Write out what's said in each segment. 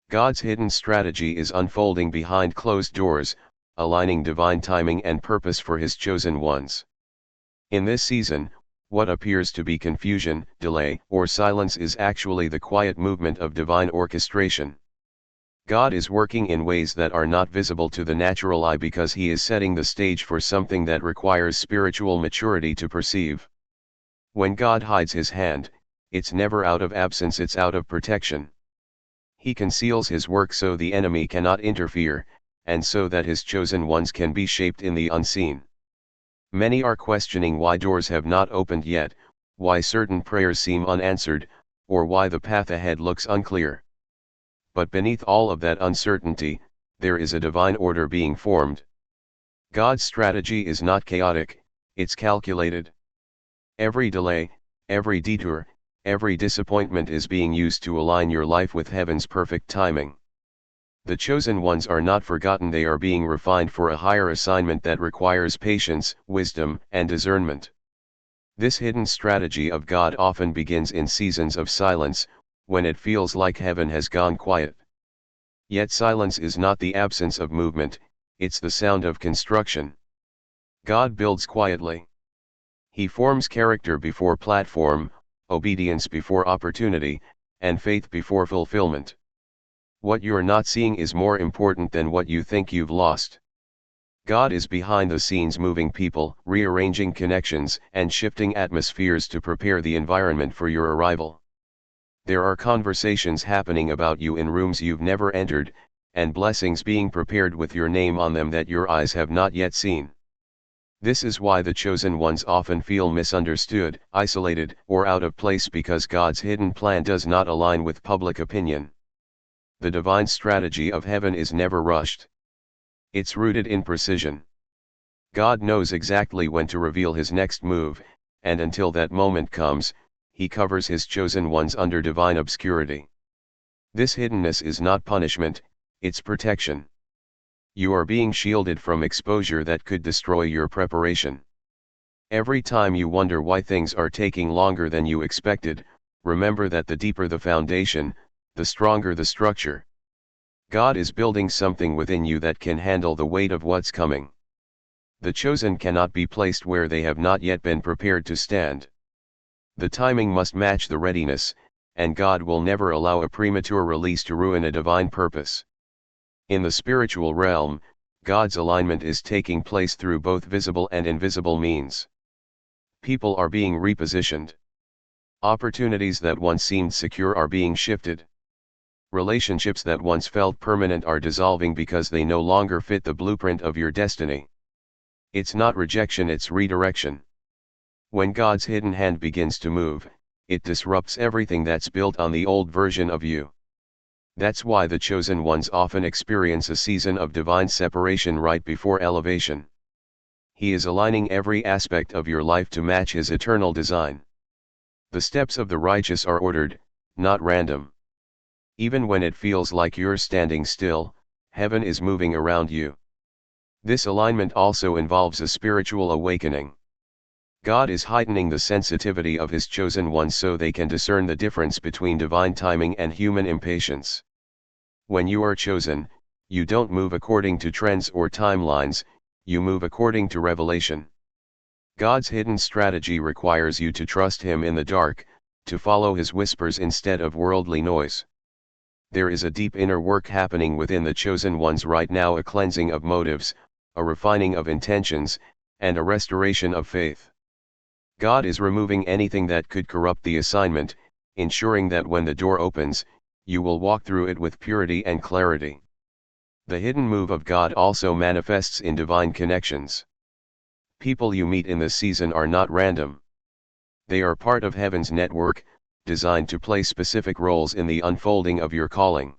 God's hidden strategy is unfolding behind closed doors, aligning divine timing and purpose for His chosen ones. In this season, what appears to be confusion, delay, or silence is actually the quiet movement of divine orchestration. God is working in ways that are not visible to the natural eye because He is setting the stage for something that requires spiritual maturity to perceive. When God hides His hand, it's never out of absence, it's out of protection. He conceals His work so the enemy cannot interfere, and so that His chosen ones can be shaped in the unseen. Many are questioning why doors have not opened yet, why certain prayers seem unanswered, or why the path ahead looks unclear. But beneath all of that uncertainty, there is a divine order being formed. God's strategy is not chaotic, it's calculated. Every delay, every detour, every disappointment is being used to align your life with heaven's perfect timing. The chosen ones are not forgotten, they are being refined for a higher assignment that requires patience, wisdom, and discernment. This hidden strategy of God often begins in seasons of silence, when it feels like heaven has gone quiet. Yet silence is not the absence of movement, it's the sound of construction. God builds quietly. He forms character before platform, obedience before opportunity, and faith before fulfillment. What you're not seeing is more important than what you think you've lost. God is behind the scenes moving people, rearranging connections, and shifting atmospheres to prepare the environment for your arrival. There are conversations happening about you in rooms you've never entered, and blessings being prepared with your name on them that your eyes have not yet seen. This is why the chosen ones often feel misunderstood, isolated, or out of place, because God's hidden plan does not align with public opinion. The divine strategy of heaven is never rushed. It's rooted in precision. God knows exactly when to reveal His next move, and until that moment comes, He covers His chosen ones under divine obscurity. This hiddenness is not punishment, it's protection. You are being shielded from exposure that could destroy your preparation. Every time you wonder why things are taking longer than you expected, remember that the deeper the foundation, the stronger the structure. God is building something within you that can handle the weight of what's coming. The chosen cannot be placed where they have not yet been prepared to stand. The timing must match the readiness, and God will never allow a premature release to ruin a divine purpose. In the spiritual realm, God's alignment is taking place through both visible and invisible means. People are being repositioned. Opportunities that once seemed secure are being shifted. Relationships that once felt permanent are dissolving because they no longer fit the blueprint of your destiny. It's not rejection, it's redirection. When God's hidden hand begins to move, it disrupts everything that's built on the old version of you. That's why the chosen ones often experience a season of divine separation right before elevation. He is aligning every aspect of your life to match His eternal design. The steps of the righteous are ordered, not random. Even when it feels like you're standing still, heaven is moving around you. This alignment also involves a spiritual awakening. God is heightening the sensitivity of His chosen ones so they can discern the difference between divine timing and human impatience. When you are chosen, you don't move according to trends or timelines, you move according to revelation. God's hidden strategy requires you to trust Him in the dark, to follow His whispers instead of worldly noise. There is a deep inner work happening within the chosen ones right now, a cleansing of motives, a refining of intentions, and a restoration of faith. God is removing anything that could corrupt the assignment, ensuring that when the door opens, you will walk through it with purity and clarity. The hidden move of God also manifests in divine connections. People you meet in this season are not random. They are part of heaven's network, designed to play specific roles in the unfolding of your calling.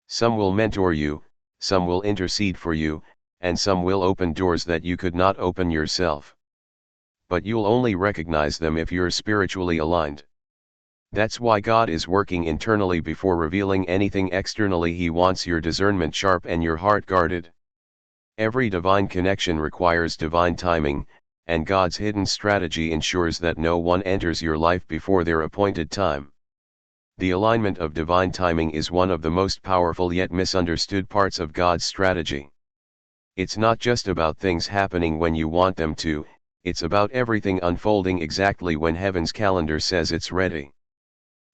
Some will mentor you, some will intercede for you, and some will open doors that you could not open yourself. But you'll only recognize them if you're spiritually aligned. That's why God is working internally before revealing anything externally. He wants your discernment sharp and your heart guarded. Every divine connection requires divine timing, and God's hidden strategy ensures that no one enters your life before their appointed time. The alignment of divine timing is one of the most powerful yet misunderstood parts of God's strategy. It's not just about things happening when you want them to, it's about everything unfolding exactly when heaven's calendar says it's ready.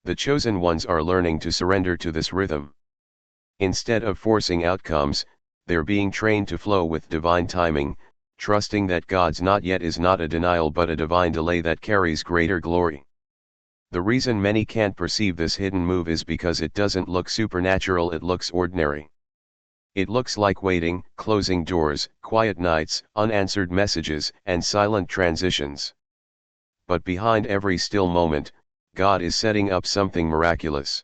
The chosen ones are learning to surrender to this rhythm. Instead of forcing outcomes, they're being trained to flow with divine timing, trusting that God's not yet is not a denial but a divine delay that carries greater glory. The reason many can't perceive this hidden move is because it doesn't look supernatural, it looks ordinary. It looks like waiting, closing doors, quiet nights, unanswered messages, and silent transitions. But behind every still moment, God is setting up something miraculous.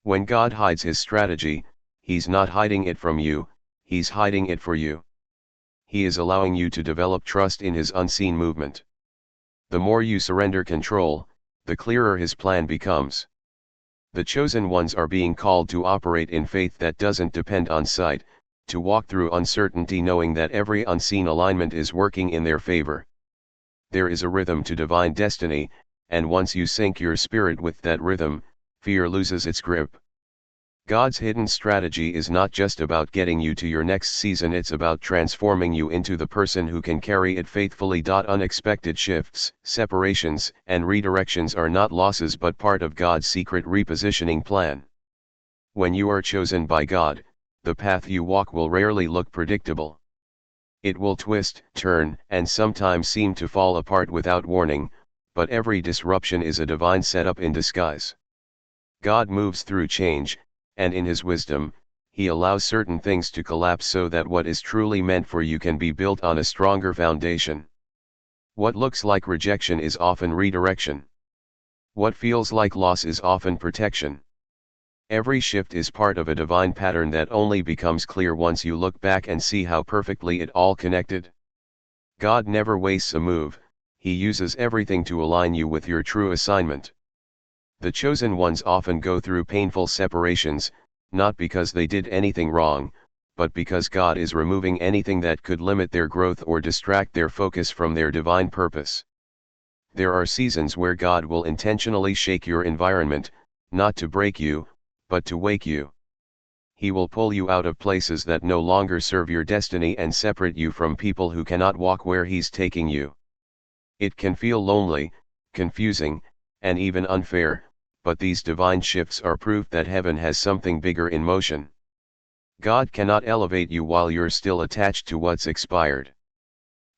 When God hides his strategy, he's not hiding it from you, he's hiding it for you. He is allowing you to develop trust in his unseen movement. The more you surrender control, the clearer his plan becomes. The chosen ones are being called to operate in faith that doesn't depend on sight, to walk through uncertainty knowing that every unseen alignment is working in their favor. There is a rhythm to divine destiny, and once you sync your spirit with that rhythm, fear loses its grip. God's hidden strategy is not just about getting you to your next season, it's about transforming you into the person who can carry it faithfully. Unexpected shifts, separations, and redirections are not losses but part of God's secret repositioning plan. When you are chosen by God, the path you walk will rarely look predictable. It will twist, turn, and sometimes seem to fall apart without warning, but every disruption is a divine setup in disguise. God moves through change, and in his wisdom, he allows certain things to collapse so that what is truly meant for you can be built on a stronger foundation. What looks like rejection is often redirection. What feels like loss is often protection. Every shift is part of a divine pattern that only becomes clear once you look back and see how perfectly it all connected. God never wastes a move, he uses everything to align you with your true assignment. The chosen ones often go through painful separations, not because they did anything wrong, but because God is removing anything that could limit their growth or distract their focus from their divine purpose. There are seasons where God will intentionally shake your environment, not to break you, but to wake you. He will pull you out of places that no longer serve your destiny and separate you from people who cannot walk where he's taking you. It can feel lonely, confusing, and even unfair, but these divine shifts are proof that heaven has something bigger in motion. God cannot elevate you while you're still attached to what's expired.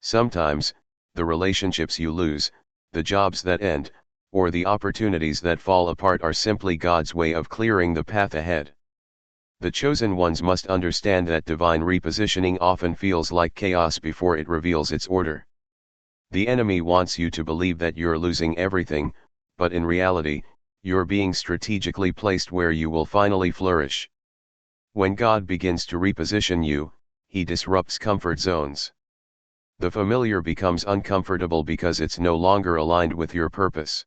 Sometimes, the relationships you lose, the jobs that end, or the opportunities that fall apart are simply God's way of clearing the path ahead. The chosen ones must understand that divine repositioning often feels like chaos before it reveals its order. The enemy wants you to believe that you're losing everything, but in reality, you're being strategically placed where you will finally flourish. When God begins to reposition you, he disrupts comfort zones. The familiar becomes uncomfortable because it's no longer aligned with your purpose.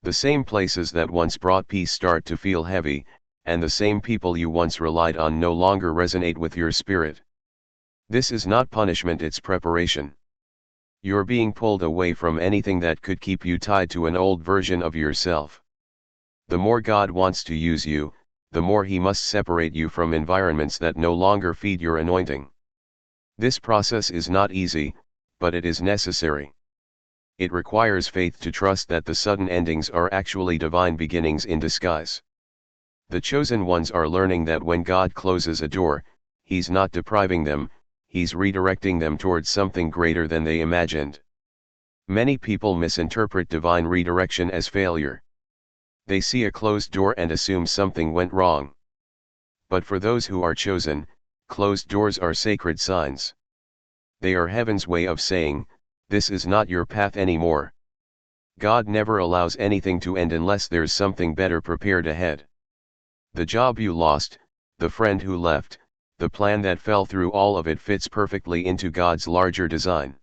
The same places that once brought peace start to feel heavy, and the same people you once relied on no longer resonate with your spirit. This is not punishment, it's preparation. You're being pulled away from anything that could keep you tied to an old version of yourself. The more God wants to use you, the more he must separate you from environments that no longer feed your anointing. This process is not easy, but it is necessary. It requires faith to trust that the sudden endings are actually divine beginnings in disguise. The chosen ones are learning that when God closes a door, he's not depriving them, he's redirecting them towards something greater than they imagined. Many people misinterpret divine redirection as failure. They see a closed door and assume something went wrong. But for those who are chosen, closed doors are sacred signs. They are heaven's way of saying, this is not your path anymore. God never allows anything to end unless there's something better prepared ahead. The job you lost, the friend who left, the plan that fell through, all of it fits perfectly into God's larger design.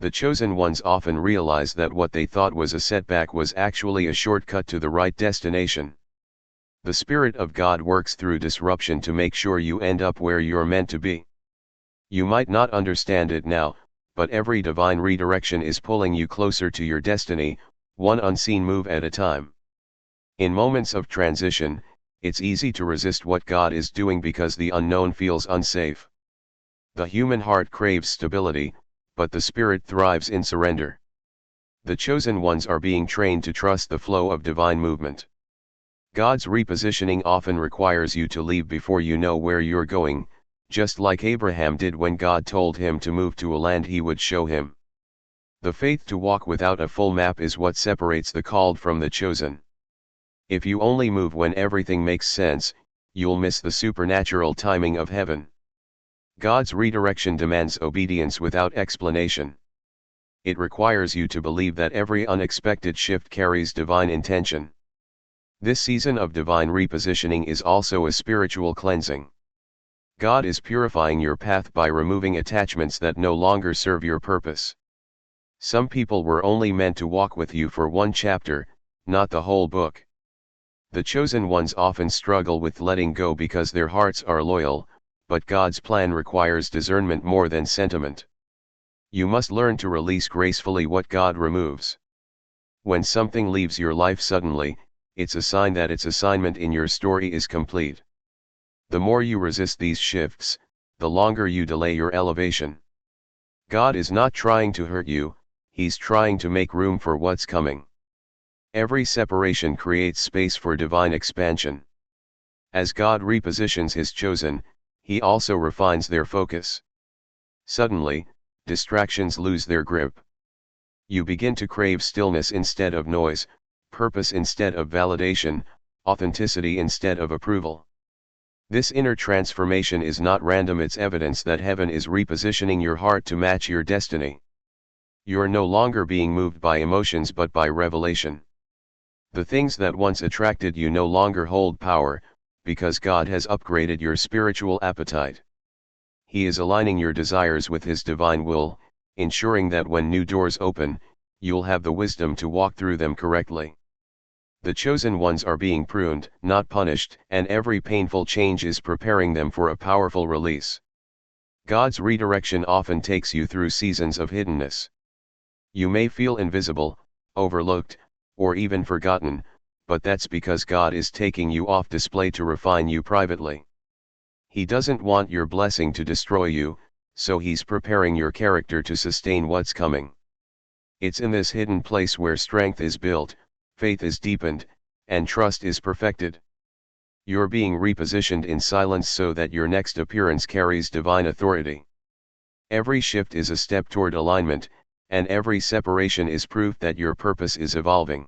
The chosen ones often realize that what they thought was a setback was actually a shortcut to the right destination. The Spirit of God works through disruption to make sure you end up where you're meant to be. You might not understand it now, but every divine redirection is pulling you closer to your destiny, one unseen move at a time. In moments of transition, it's easy to resist what God is doing because the unknown feels unsafe. The human heart craves stability, but the spirit thrives in surrender. The chosen ones are being trained to trust the flow of divine movement. God's repositioning often requires you to leave before you know where you're going, just like Abraham did when God told him to move to a land he would show him. The faith to walk without a full map is what separates the called from the chosen. If you only move when everything makes sense, you'll miss the supernatural timing of heaven. God's redirection demands obedience without explanation. It requires you to believe that every unexpected shift carries divine intention. This season of divine repositioning is also a spiritual cleansing. God is purifying your path by removing attachments that no longer serve your purpose. Some people were only meant to walk with you for one chapter, not the whole book. The chosen ones often struggle with letting go because their hearts are loyal, but God's plan requires discernment more than sentiment. You must learn to release gracefully what God removes. When something leaves your life suddenly, it's a sign that its assignment in your story is complete. The more you resist these shifts, the longer you delay your elevation. God is not trying to hurt you, He's trying to make room for what's coming. Every separation creates space for divine expansion. As God repositions His chosen, He also refines their focus. Suddenly, distractions lose their grip. You begin to crave stillness instead of noise, purpose instead of validation, authenticity instead of approval. This inner transformation is not random, it's evidence that heaven is repositioning your heart to match your destiny. You're no longer being moved by emotions but by revelation. The things that once attracted you no longer hold power, because God has upgraded your spiritual appetite. He is aligning your desires with His divine will, ensuring that when new doors open, you'll have the wisdom to walk through them correctly. The chosen ones are being pruned, not punished, and every painful change is preparing them for a powerful release. God's redirection often takes you through seasons of hiddenness. You may feel invisible, overlooked, or even forgotten, but that's because God is taking you off display to refine you privately. He doesn't want your blessing to destroy you, so He's preparing your character to sustain what's coming. It's in this hidden place where strength is built, faith is deepened, and trust is perfected. You're being repositioned in silence so that your next appearance carries divine authority. Every shift is a step toward alignment, and every separation is proof that your purpose is evolving.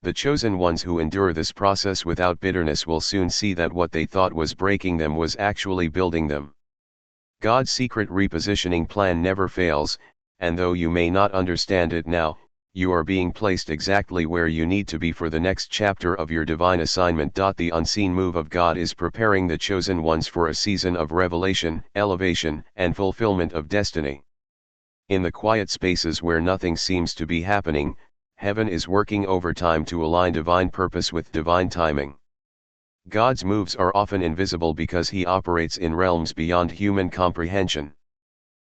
The chosen ones who endure this process without bitterness will soon see that what they thought was breaking them was actually building them. God's secret repositioning plan never fails, and though you may not understand it now, you are being placed exactly where you need to be for the next chapter of your divine assignment. The unseen move of God is preparing the chosen ones for a season of revelation, elevation, and fulfillment of destiny. In the quiet spaces where nothing seems to be happening, heaven is working overtime to align divine purpose with divine timing. God's moves are often invisible because He operates in realms beyond human comprehension.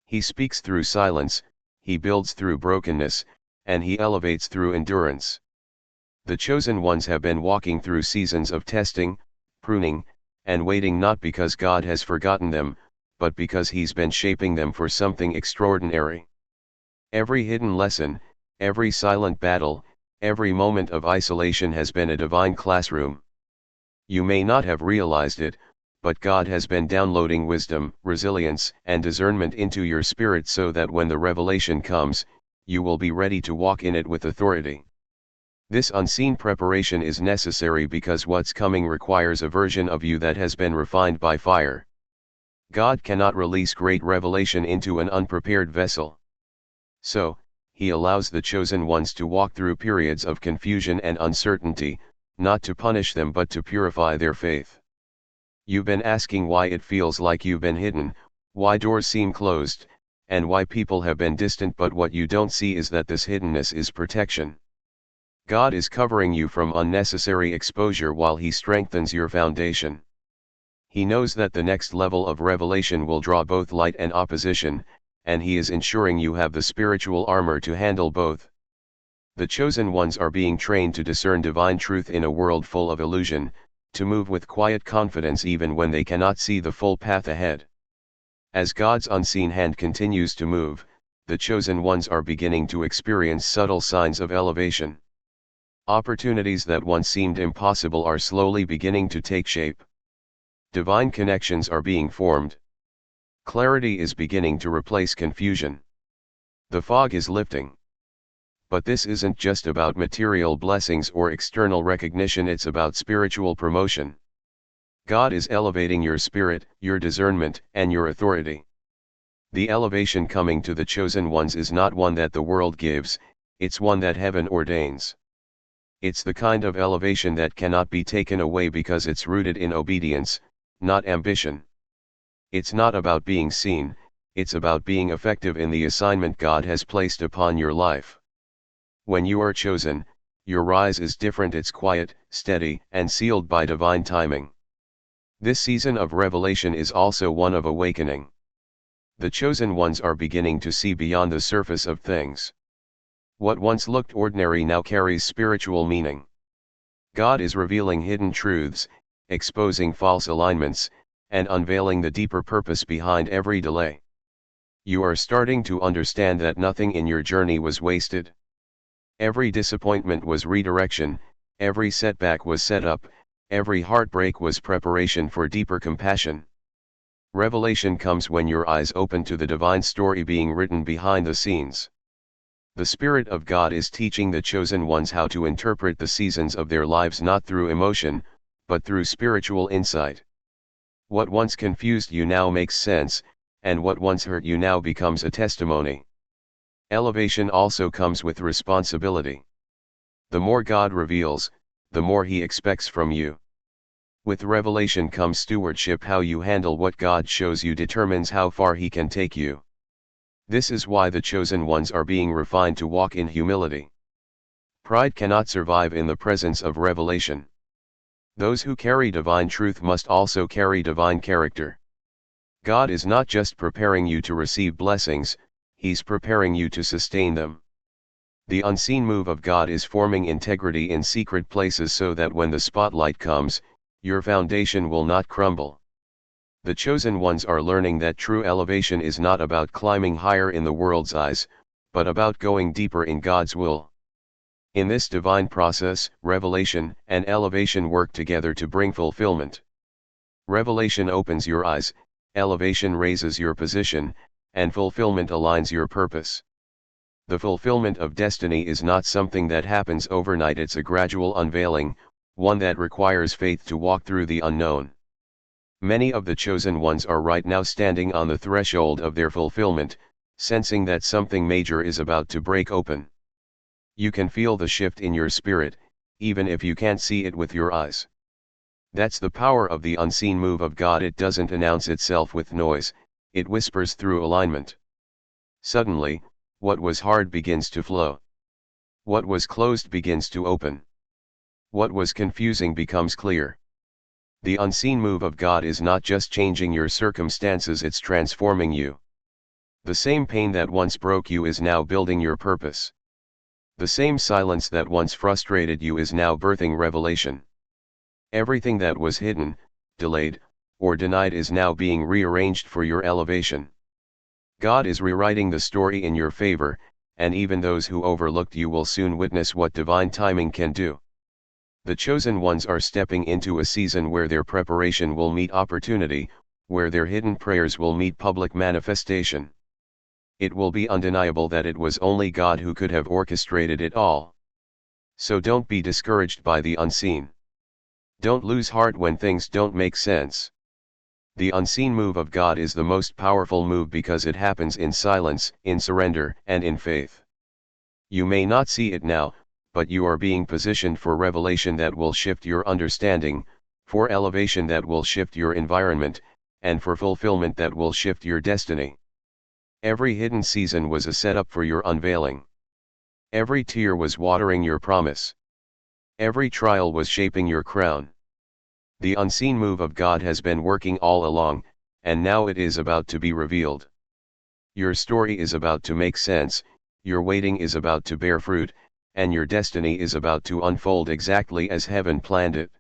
He speaks through silence, He builds through brokenness, and He elevates through endurance. The chosen ones have been walking through seasons of testing, pruning, and waiting, not because God has forgotten them, but because He's been shaping them for something extraordinary. Every hidden lesson, every silent battle, every moment of isolation has been a divine classroom. You may not have realized it, but God has been downloading wisdom, resilience, and discernment into your spirit so that when the revelation comes, you will be ready to walk in it with authority. This unseen preparation is necessary because what's coming requires a version of you that has been refined by fire. God cannot release great revelation into an unprepared vessel. So, He allows the chosen ones to walk through periods of confusion and uncertainty, not to punish them but to purify their faith. You've been asking why it feels like you've been hidden, why doors seem closed, and why people have been distant, but what you don't see is that this hiddenness is protection. God is covering you from unnecessary exposure while He strengthens your foundation. He knows that the next level of revelation will draw both light and opposition, and He is ensuring you have the spiritual armor to handle both. The chosen ones are being trained to discern divine truth in a world full of illusion, to move with quiet confidence even when they cannot see the full path ahead. As God's unseen hand continues to move, the chosen ones are beginning to experience subtle signs of elevation. Opportunities that once seemed impossible are slowly beginning to take shape. Divine connections are being formed. Clarity is beginning to replace confusion. The fog is lifting. But this isn't just about material blessings or external recognition, it's about spiritual promotion. God is elevating your spirit, your discernment, and your authority. The elevation coming to the chosen ones is not one that the world gives, it's one that heaven ordains. It's the kind of elevation that cannot be taken away because it's rooted in obedience, not ambition. It's not about being seen, it's about being effective in the assignment God has placed upon your life. When you are chosen, your rise is different, it's quiet, steady, and sealed by divine timing. This season of revelation is also one of awakening. The chosen ones are beginning to see beyond the surface of things. What once looked ordinary now carries spiritual meaning. God is revealing hidden truths, exposing false alignments, and unveiling the deeper purpose behind every delay. You are starting to understand that nothing in your journey was wasted. Every disappointment was redirection, every setback was set up, every heartbreak was preparation for deeper compassion. Revelation comes when your eyes open to the divine story being written behind the scenes. The Spirit of God is teaching the chosen ones how to interpret the seasons of their lives not through emotion, but through spiritual insight. What once confused you now makes sense, and what once hurt you now becomes a testimony. Elevation also comes with responsibility. The more God reveals, the more He expects from you. With revelation comes stewardship. How you handle what God shows you determines how far He can take you. This is why the chosen ones are being refined to walk in humility. Pride cannot survive in the presence of revelation. Those who carry divine truth must also carry divine character. God is not just preparing you to receive blessings, He's preparing you to sustain them. The unseen move of God is forming integrity in secret places so that when the spotlight comes, your foundation will not crumble. The chosen ones are learning that true elevation is not about climbing higher in the world's eyes, but about going deeper in God's will. In this divine process, revelation and elevation work together to bring fulfillment. Revelation opens your eyes, elevation raises your position, and fulfillment aligns your purpose. The fulfillment of destiny is not something that happens overnight, it's a gradual unveiling, one that requires faith to walk through the unknown. Many of the chosen ones are right now standing on the threshold of their fulfillment, sensing that something major is about to break open. You can feel the shift in your spirit, even if you can't see it with your eyes. That's the power of the unseen move of God. It doesn't announce itself with noise, it whispers through alignment. Suddenly, what was hard begins to flow. What was closed begins to open. What was confusing becomes clear. The unseen move of God is not just changing your circumstances, it's transforming you. The same pain that once broke you is now building your purpose. The same silence that once frustrated you is now birthing revelation. Everything that was hidden, delayed, or denied is now being rearranged for your elevation. God is rewriting the story in your favor, and even those who overlooked you will soon witness what divine timing can do. The chosen ones are stepping into a season where their preparation will meet opportunity, where their hidden prayers will meet public manifestation. It will be undeniable that it was only God who could have orchestrated it all. So don't be discouraged by the unseen. Don't lose heart when things don't make sense. The unseen move of God is the most powerful move because it happens in silence, in surrender, and in faith. You may not see it now, but you are being positioned for revelation that will shift your understanding, for elevation that will shift your environment, and for fulfillment that will shift your destiny. Every hidden season was a setup for your unveiling. Every tear was watering your promise. Every trial was shaping your crown. The unseen move of God has been working all along, and now it is about to be revealed. Your story is about to make sense, your waiting is about to bear fruit, and your destiny is about to unfold exactly as heaven planned it.